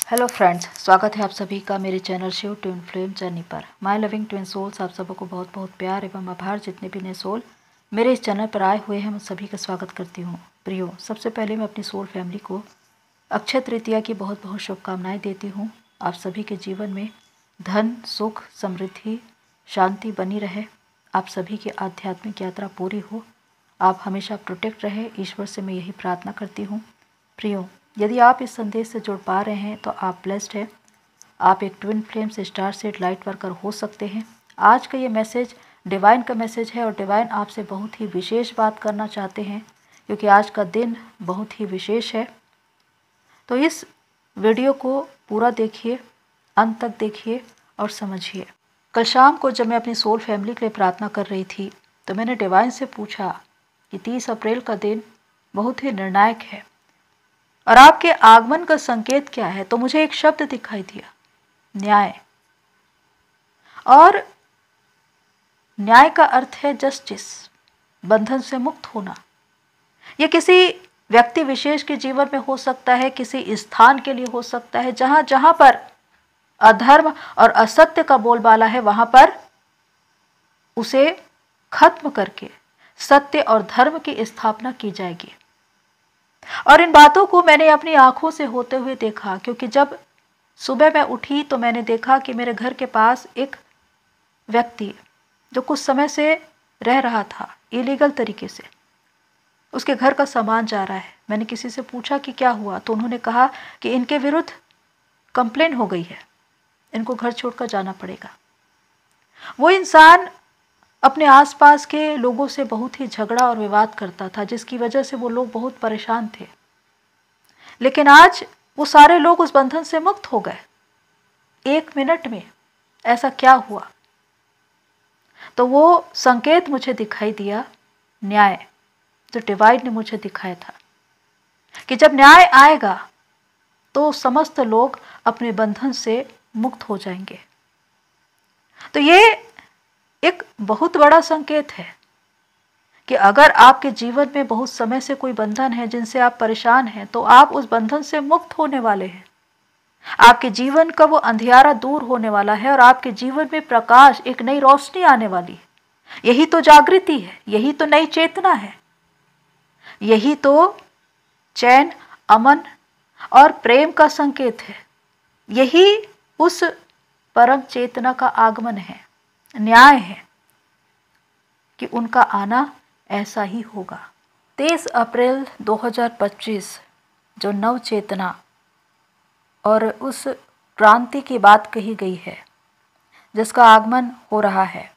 Hello friends, स्वागत है आप सभी का मेरे channel Shiv Twin Flame Journey पर। माय लविंग ट्विन सोल्स, आप सबको बहुत बहुत प्यार एवं आभार। जितने भी नए सोल मेरे इस चैनल पर आए हुए हैं, मैं सभी का स्वागत करती हूँ। प्रियो, सबसे पहले मैं अपनी सोल फैमिली को अक्षय तृतीया की बहुत बहुत शुभकामनाएं देती हूँ। आप सभी के जीवन में धन, सुख, समृद्धि, शांति बनी रहे। आप सभी की आध्यात्मिक यात्रा पूरी हो। आप हमेशा प्रोटेक्ट रहे, ईश्वर से मैं यही प्रार्थना करती हूँ। प्रियो, यदि आप इस संदेश से जुड़ पा रहे हैं तो आप ब्लेस्ड हैं। आप एक ट्विन फ्लेम से स्टार सेट लाइट वर्कर हो सकते हैं। आज का ये मैसेज डिवाइन का मैसेज है और डिवाइन आपसे बहुत ही विशेष बात करना चाहते हैं, क्योंकि आज का दिन बहुत ही विशेष है। तो इस वीडियो को पूरा देखिए, अंत तक देखिए और समझिए। कल शाम को जब मैं अपनी सोल फैमिली के लिए प्रार्थना कर रही थी तो मैंने डिवाइन से पूछा कि 30 अप्रैल का दिन बहुत ही निर्णायक है और आपके आगमन का संकेत क्या है। तो मुझे एक शब्द दिखाई दिया, न्याय। और न्याय का अर्थ है जस्टिस, बंधन से मुक्त होना। यह किसी व्यक्ति विशेष के जीवन में हो सकता है, किसी स्थान के लिए हो सकता है, जहां जहां पर अधर्म और असत्य का बोलबाला है, वहां पर उसे खत्म करके सत्य और धर्म की स्थापना की जाएगी। और इन बातों को मैंने अपनी आंखों से होते हुए देखा, क्योंकि जब सुबह मैं उठी तो मैंने देखा कि मेरे घर के पास एक व्यक्ति जो कुछ समय से रह रहा था इलीगल तरीके से, उसके घर का सामान जा रहा है। मैंने किसी से पूछा कि क्या हुआ, तो उन्होंने कहा कि इनके विरुद्ध कंप्लेन हो गई है, इनको घर छोड़कर जाना पड़ेगा। वो इंसान अपने आसपास के लोगों से बहुत ही झगड़ा और विवाद करता था, जिसकी वजह से वो लोग बहुत परेशान थे। लेकिन आज वो सारे लोग उस बंधन से मुक्त हो गए। 1 मिनट में ऐसा क्या हुआ? तो वो संकेत मुझे दिखाई दिया, न्याय, जो डिवाइन ने मुझे दिखाया था कि जब न्याय आएगा तो समस्त लोग अपने बंधन से मुक्त हो जाएंगे। तो ये एक बहुत बड़ा संकेत है कि अगर आपके जीवन में बहुत समय से कोई बंधन है जिनसे आप परेशान हैं, तो आप उस बंधन से मुक्त होने वाले हैं। आपके जीवन का वो अंधियारा दूर होने वाला है और आपके जीवन में प्रकाश, एक नई रोशनी आने वाली है। यही तो जागृति है, यही तो नई चेतना है, यही तो चैन, अमन और प्रेम का संकेत है। यही उस परम चेतना का आगमन है, न्याय है कि उनका आना ऐसा ही होगा। 23 अप्रैल 2025 जो नव चेतना और उस क्रांति की बात कही गई है, जिसका आगमन हो रहा है,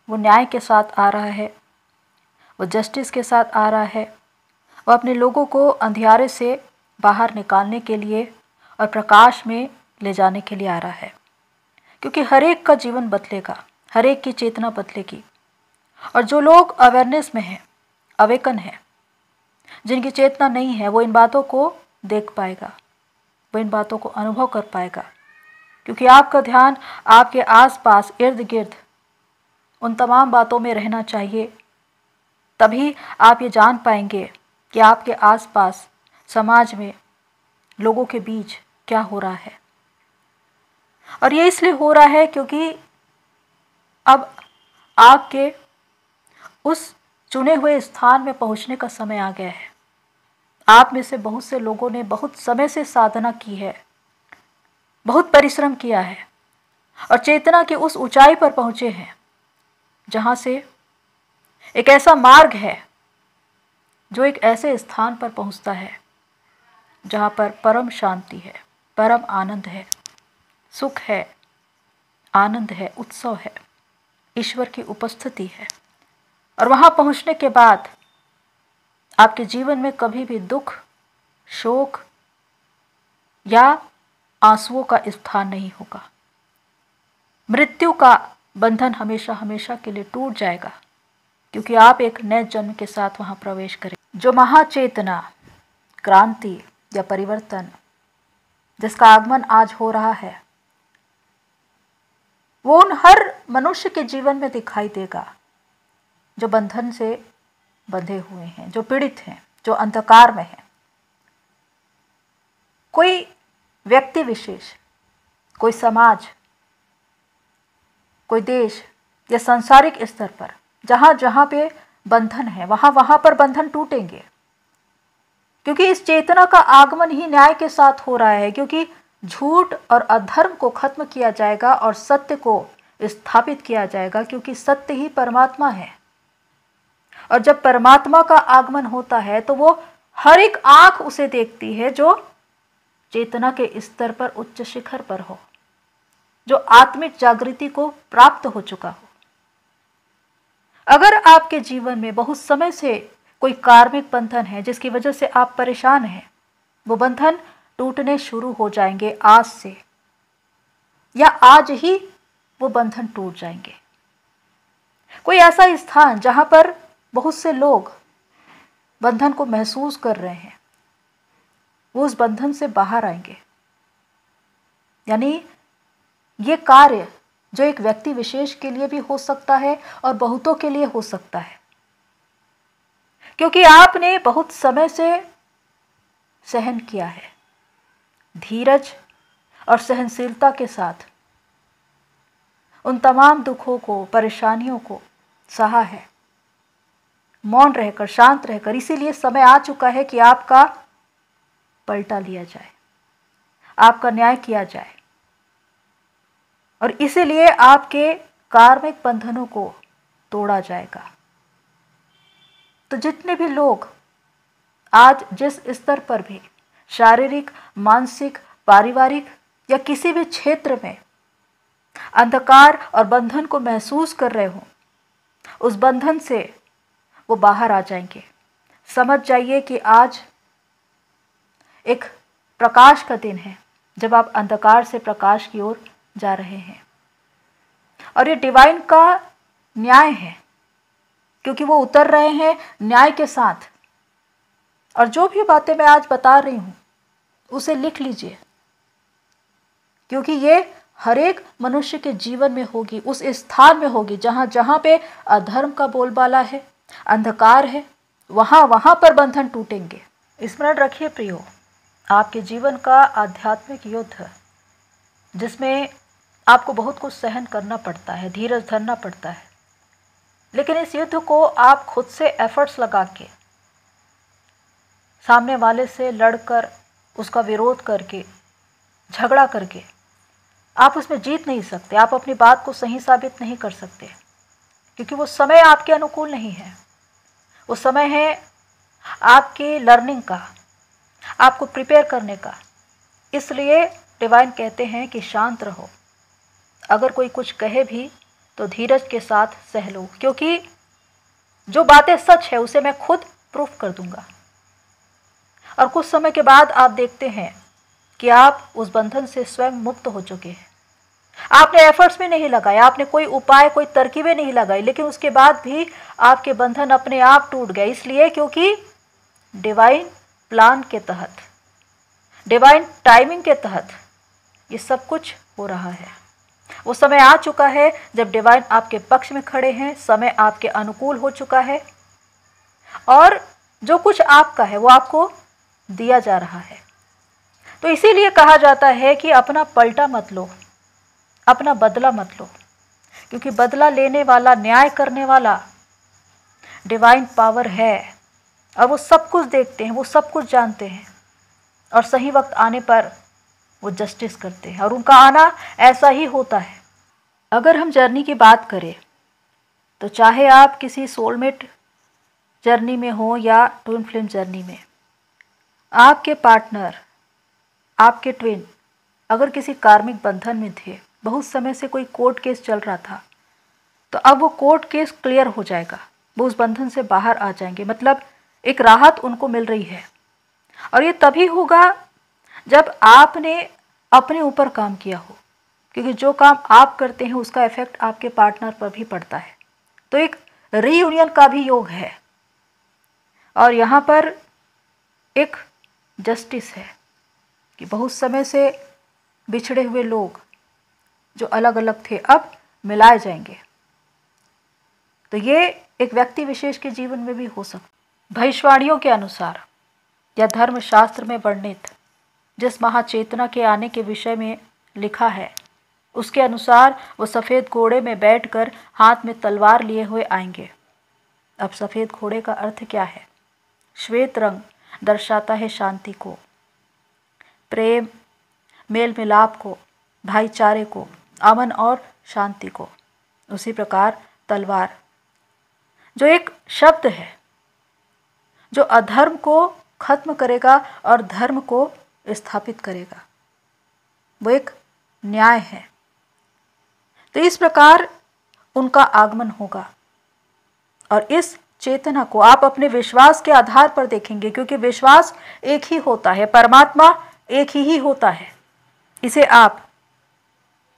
वो न्याय के साथ आ रहा है, वो जस्टिस के साथ आ रहा है। वो अपने लोगों को अंधियारे से बाहर निकालने के लिए और प्रकाश में ले जाने के लिए आ रहा है, क्योंकि हर एक का जीवन बदलेगा, हर एक की चेतना बदलेगी। और जो लोग अवेयरनेस में हैं, अवेकन है, जिनकी चेतना नहीं है, वो इन बातों को देख पाएगा, वो इन बातों को अनुभव कर पाएगा, क्योंकि आपका ध्यान आपके आसपास, इर्द गिर्द उन तमाम बातों में रहना चाहिए। तभी आप ये जान पाएंगे कि आपके आसपास, समाज में, लोगों के बीच क्या हो रहा है। और ये इसलिए हो रहा है क्योंकि अब आपके उस चुने हुए स्थान में पहुंचने का समय आ गया है। आप में से बहुत से लोगों ने बहुत समय से साधना की है, बहुत परिश्रम किया है और चेतना की उस ऊंचाई पर पहुंचे हैं जहां से एक ऐसा मार्ग है जो एक ऐसे स्थान पर पहुंचता है जहां पर परम शांति है, परम आनंद है, सुख है, आनंद है, उत्सव है, ईश्वर की उपस्थिति है। और वहां पहुंचने के बाद आपके जीवन में कभी भी दुख, शोक या आंसुओं का स्थान नहीं होगा। मृत्यु का बंधन हमेशा हमेशा के लिए टूट जाएगा, क्योंकि आप एक नए जन्म के साथ वहां प्रवेश करें। जो महाचेतना, क्रांति या परिवर्तन जिसका आगमन आज हो रहा है, वो उन हर मनुष्य के जीवन में दिखाई देगा जो बंधन से बंधे हुए हैं, जो पीड़ित हैं, जो अंधकार में हैं। कोई व्यक्ति विशेष, कोई समाज, कोई देश या सांसारिक स्तर पर जहाँ जहाँ पे बंधन है वहाँ वहाँ पर बंधन टूटेंगे, क्योंकि इस चेतना का आगमन ही न्याय के साथ हो रहा है। क्योंकि झूठ और अधर्म को खत्म किया जाएगा और सत्य को स्थापित किया जाएगा, क्योंकि सत्य ही परमात्मा है। और जब परमात्मा का आगमन होता है तो वो हर एक आंख उसे देखती है जो चेतना के स्तर पर उच्च शिखर पर हो, जो आत्मिक जागृति को प्राप्त हो चुका हो। अगर आपके जीवन में बहुत समय से कोई कार्मिक बंधन है जिसकी वजह से आप परेशान हैं, वो बंधन टूटने शुरू हो जाएंगे आज से, या आज ही वो बंधन टूट जाएंगे। कोई ऐसा स्थान जहां पर बहुत से लोग बंधन को महसूस कर रहे हैं, वो उस बंधन से बाहर आएंगे। यानी ये कार्य जो एक व्यक्ति विशेष के लिए भी हो सकता है और बहुतों के लिए हो सकता है, क्योंकि आपने बहुत समय से सहन किया है, धीरज और सहनशीलता के साथ उन तमाम दुखों को, परेशानियों को सहा है, मौन रहकर, शांत रहकर। इसीलिए समय आ चुका है कि आपका पलटा लिया जाए, आपका न्याय किया जाए, और इसीलिए आपके कार्मिक बंधनों को तोड़ा जाएगा। तो जितने भी लोग आज जिस स्तर पर भी शारीरिक, मानसिक, पारिवारिक या किसी भी क्षेत्र में अंधकार और बंधन को महसूस कर रहे हो, उस बंधन से वो बाहर आ जाएंगे। समझ जाइए कि आज एक प्रकाश का दिन है, जब आप अंधकार से प्रकाश की ओर जा रहे हैं। और ये डिवाइन का न्याय है, क्योंकि वो उतर रहे हैं न्याय के साथ। और जो भी बातें मैं आज बता रही हूं उसे लिख लीजिए, क्योंकि ये हर एक मनुष्य के जीवन में होगी, उस स्थान में होगी जहां जहां पे अधर्म का बोलबाला है, अंधकार है, वहां वहां पर बंधन टूटेंगे। स्मरण रखिए प्रियो, आपके जीवन का आध्यात्मिक युद्ध, जिसमें आपको बहुत कुछ सहन करना पड़ता है, धीरज धरना पड़ता है, लेकिन इस युद्ध को आप खुद से एफर्ट्स लगा के, सामने वाले से लड़कर, उसका विरोध करके, झगड़ा करके आप उसमें जीत नहीं सकते। आप अपनी बात को सही साबित नहीं कर सकते, क्योंकि वो समय आपके अनुकूल नहीं है। वो समय है आपकी लर्निंग का, आपको प्रिपेयर करने का। इसलिए डिवाइन कहते हैं कि शांत रहो, अगर कोई कुछ कहे भी तो धीरज के साथ सह लो, क्योंकि जो बातें सच है उसे मैं खुद प्रूफ कर दूंगा। और कुछ समय के बाद आप देखते हैं कि आप उस बंधन से स्वयं मुक्त हो चुके हैं। आपने एफर्ट्स भी नहीं लगाए, आपने कोई उपाय, कोई तरकीबें नहीं लगाई, लेकिन उसके बाद भी आपके बंधन अपने आप टूट गए। इसलिए क्योंकि डिवाइन प्लान के तहत, डिवाइन टाइमिंग के तहत ये सब कुछ हो रहा है। वो समय आ चुका है जब डिवाइन आपके पक्ष में खड़े हैं, समय आपके अनुकूल हो चुका है, और जो कुछ आपका है वो आपको दिया जा रहा है। तो इसीलिए कहा जाता है कि अपना पलटा मत लो, अपना बदला मत लो, क्योंकि बदला लेने वाला, न्याय करने वाला डिवाइन पावर है, और वो सब कुछ देखते हैं, वो सब कुछ जानते हैं, और सही वक्त आने पर वो जस्टिस करते हैं, और उनका आना ऐसा ही होता है। अगर हम जर्नी की बात करें तो चाहे आप किसी सोलमेट जर्नी में हो या ट्विन फ्लेम जर्नी में, आपके पार्टनर, आपके ट्विन अगर किसी कार्मिक बंधन में थे, बहुत समय से कोई कोर्ट केस चल रहा था, तो अब वो कोर्ट केस क्लियर हो जाएगा, वो उस बंधन से बाहर आ जाएंगे। मतलब एक राहत उनको मिल रही है। और ये तभी होगा जब आपने अपने ऊपर काम किया हो, क्योंकि जो काम आप करते हैं उसका इफेक्ट आपके पार्टनर पर भी पड़ता है। तो एक रीयूनियन का भी योग है, और यहाँ पर एक जस्टिस है कि बहुत समय से बिछड़े हुए लोग जो अलग अलग थे अब मिलाए जाएंगे। तो ये एक व्यक्ति विशेष के जीवन में भी हो सकता है। भविष्यवाणियों के अनुसार या धर्मशास्त्र में वर्णित जिस महाचेतना के आने के विषय में लिखा है उसके अनुसार वो सफ़ेद घोड़े में बैठकर हाथ में तलवार लिए हुए आएंगे। अब सफ़ेद घोड़े का अर्थ क्या है? श्वेत रंग दर्शाता है शांति को, प्रेम, मेल मिलाप को, भाईचारे को, अमन और शांति को। उसी प्रकार तलवार जो एक शब्द है जो अधर्म को खत्म करेगा और धर्म को स्थापित करेगा, वो एक न्याय है। तो इस प्रकार उनका आगमन होगा और इस चेतना को आप अपने विश्वास के आधार पर देखेंगे, क्योंकि विश्वास एक ही होता है, परमात्मा एक ही होता है। इसे आप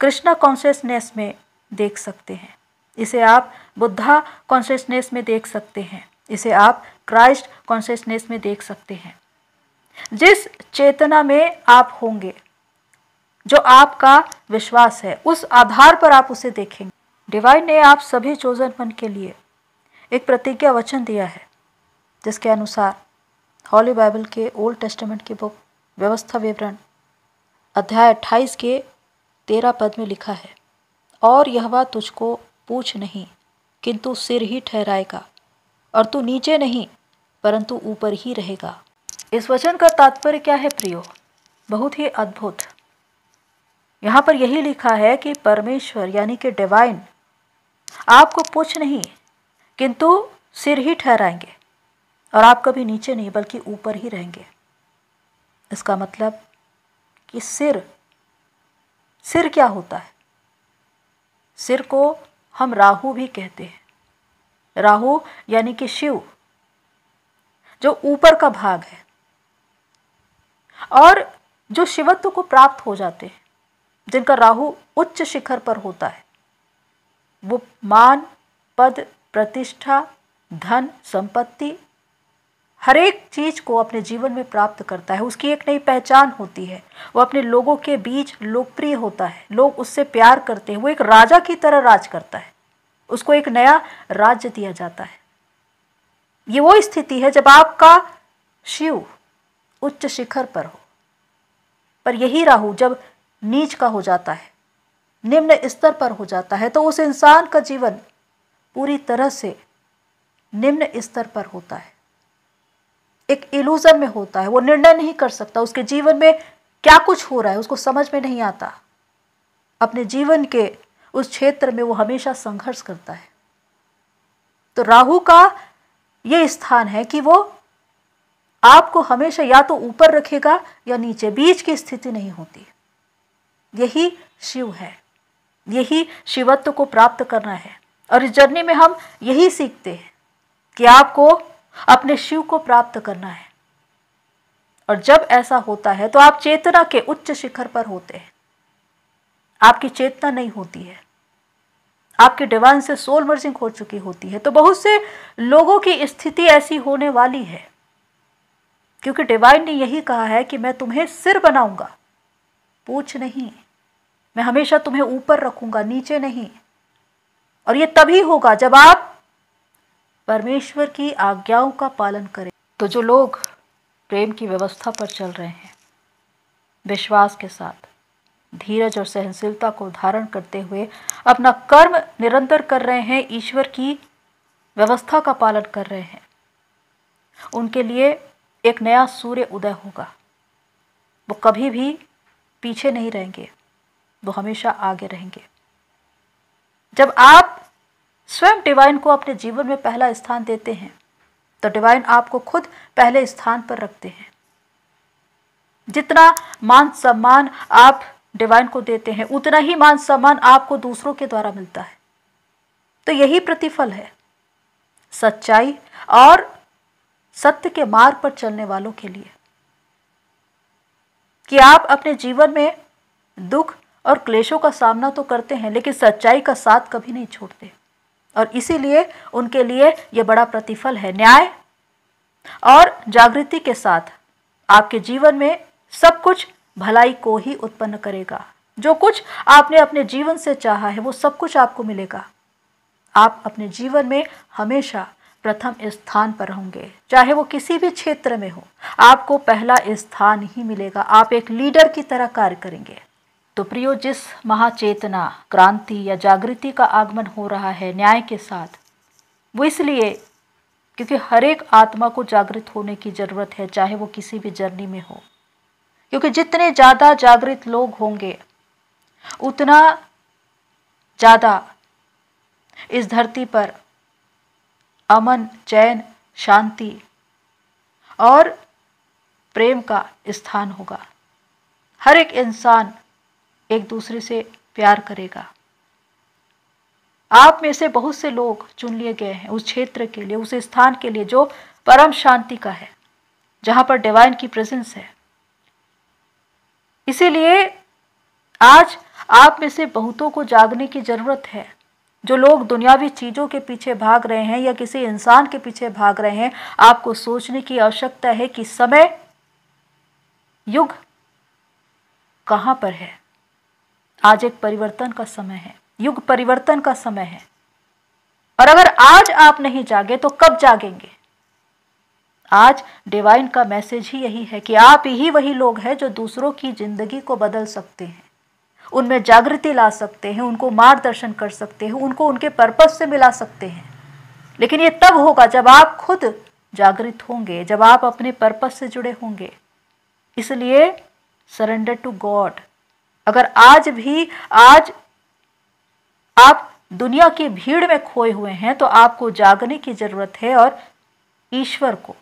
कृष्णा कॉन्शियसनेस में देख सकते हैं, इसे आप बुद्धा कॉन्शियसनेस में देख सकते हैं, इसे आप क्राइस्ट कॉन्शियसनेस में देख सकते हैं। जिस चेतना में आप होंगे, जो आपका विश्वास है, उस आधार पर आप उसे देखेंगे। डिवाइन ने आप सभी चोजन वन के लिए एक प्रतिज्ञा वचन दिया है, जिसके अनुसार हॉली बाइबल के ओल्ड टेस्टामेंट की बुक व्यवस्था विवरण अध्याय 28 के 13 पद में लिखा है, और यहोवा तुझको पूछ नहीं किंतु सिर ही ठहराएगा, और तू नीचे नहीं परंतु ऊपर ही रहेगा। इस वचन का तात्पर्य क्या है प्रियो? बहुत ही अद्भुत। यहाँ पर यही लिखा है कि परमेश्वर यानी कि डिवाइन आपको पूछ नहीं किंतु सिर ही ठहराएंगे, और आप कभी नीचे नहीं बल्कि ऊपर ही रहेंगे। इसका मतलब कि सिर क्या होता है? सिर को हम राहु भी कहते हैं। राहु यानी कि शिव, जो ऊपर का भाग है, और जो शिवत्व को प्राप्त हो जाते हैं, जिनका राहु उच्च शिखर पर होता है, वो मान, पद, प्रतिष्ठा, धन, संपत्ति, हर एक चीज को अपने जीवन में प्राप्त करता है। उसकी एक नई पहचान होती है, वो अपने लोगों के बीच लोकप्रिय होता है, लोग उससे प्यार करते हैं, वो एक राजा की तरह राज करता है, उसको एक नया राज्य दिया जाता है। ये वो स्थिति है जब आपका शिव उच्च शिखर पर हो। पर यही राहु जब नीच का हो जाता है, निम्न स्तर पर हो जाता है, तो उस इंसान का जीवन पूरी तरह से निम्न स्तर पर होता है, एक इल्यूजन में होता है। वो निर्णय नहीं कर सकता, उसके जीवन में क्या कुछ हो रहा है उसको समझ में नहीं आता। अपने जीवन के उस क्षेत्र में वो हमेशा संघर्ष करता है। तो राहु का ये स्थान है कि वो आपको हमेशा या तो ऊपर रखेगा या नीचे, बीच की स्थिति नहीं होती। यही शिव है, यही शिवत्व को प्राप्त करना है। और इस जर्नी में हम यही सीखते हैं कि आपको अपने शिव को प्राप्त करना है। और जब ऐसा होता है तो आप चेतना के उच्च शिखर पर होते हैं। आपकी चेतना नहीं होती है, आपके डिवाइन से सोल मर्जिंग हो चुकी होती है। तो बहुत से लोगों की स्थिति ऐसी होने वाली है, क्योंकि डिवाइन ने यही कहा है कि मैं तुम्हें सिर बनाऊंगा, पूछ नहीं। मैं हमेशा तुम्हें ऊपर रखूंगा, नीचे नहीं। और ये तभी होगा जब आप परमेश्वर की आज्ञाओं का पालन करें। तो जो लोग प्रेम की व्यवस्था पर चल रहे हैं, विश्वास के साथ, धीरज और सहनशीलता को धारण करते हुए अपना कर्म निरंतर कर रहे हैं, ईश्वर की व्यवस्था का पालन कर रहे हैं, उनके लिए एक नया सूर्य उदय होगा। वो कभी भी पीछे नहीं रहेंगे, वो हमेशा आगे रहेंगे। जब आप स्वयं डिवाइन को अपने जीवन में पहला स्थान देते हैं, तो डिवाइन आपको खुद पहले स्थान पर रखते हैं। जितना मान सम्मान आप डिवाइन को देते हैं, उतना ही मान सम्मान आपको दूसरों के द्वारा मिलता है। तो यही प्रतिफल है सच्चाई और सत्य के मार्ग पर चलने वालों के लिए, कि आप अपने जीवन में दुख और क्लेशों का सामना तो करते हैं, लेकिन सच्चाई का साथ कभी नहीं छोड़ते। और इसीलिए उनके लिए यह बड़ा प्रतिफल है। न्याय और जागृति के साथ आपके जीवन में सब कुछ भलाई को ही उत्पन्न करेगा। जो कुछ आपने अपने जीवन से चाहा है, वो सब कुछ आपको मिलेगा। आप अपने जीवन में हमेशा प्रथम स्थान पर होंगे, चाहे वो किसी भी क्षेत्र में हो, आपको पहला स्थान ही मिलेगा। आप एक लीडर की तरह कार्य करेंगे। तो प्रियो, जिस महाचेतना, क्रांति या जागृति का आगमन हो रहा है न्याय के साथ, वो इसलिए क्योंकि हर एक आत्मा को जागृत होने की जरूरत है, चाहे वो किसी भी जर्नी में हो। क्योंकि जितने ज्यादा जागृत लोग होंगे उतना ज्यादा इस धरती पर अमन, चैन, शांति और प्रेम का स्थान होगा। हर एक इंसान एक दूसरे से प्यार करेगा। आप में से बहुत से लोग चुन लिए गए हैं उस क्षेत्र के लिए, उस स्थान के लिए जो परम शांति का है, जहां पर डिवाइन की प्रेजेंस है। इसीलिए आज आप में से बहुतों को जागने की जरूरत है। जो लोग दुनियावी चीजों के पीछे भाग रहे हैं या किसी इंसान के पीछे भाग रहे हैं, आपको सोचने की आवश्यकता है कि समय, युग कहां पर है। आज एक परिवर्तन का समय है, युग परिवर्तन का समय है। और अगर आज आप नहीं जागे तो कब जागेंगे? आज डिवाइन का मैसेज ही यही है कि आप ही वही लोग हैं जो दूसरों की जिंदगी को बदल सकते हैं, उनमें जागृति ला सकते हैं, उनको मार्गदर्शन कर सकते हैं, उनको उनके पर्पस से मिला सकते हैं। लेकिन ये तब होगा जब आप खुद जागृत होंगे, जब आप अपने पर्पस से जुड़े होंगे। इसलिए सरेंडर टू गॉड। अगर आज आप दुनिया की भीड़ में खोए हुए हैं तो आपको जागने की जरूरत है और ईश्वर को,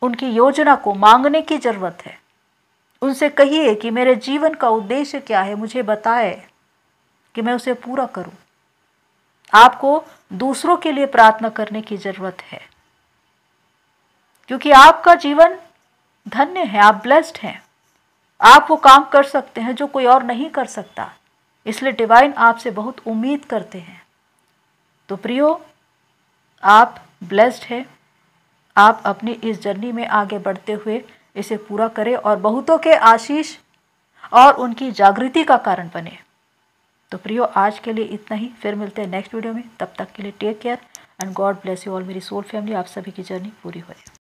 उनकी योजना को मांगने की जरूरत है। उनसे कहिए कि मेरे जीवन का उद्देश्य क्या है, मुझे बताए कि मैं उसे पूरा करूं। आपको दूसरों के लिए प्रार्थना करने की जरूरत है, क्योंकि आपका जीवन धन्य है, आप ब्लेस्ड हैं। आप वो काम कर सकते हैं जो कोई और नहीं कर सकता। इसलिए डिवाइन आपसे बहुत उम्मीद करते हैं। तो प्रियो, आप ब्लेस्ड हैं। आप अपनी इस जर्नी में आगे बढ़ते हुए इसे पूरा करें और बहुतों के आशीष और उनकी जागृति का कारण बने। तो प्रियो, आज के लिए इतना ही। फिर मिलते हैं नेक्स्ट वीडियो में। तब तक के लिए take care and God bless you all. मेरी सोल फैमिली, आप सभी की जर्नी पूरी हो जाए।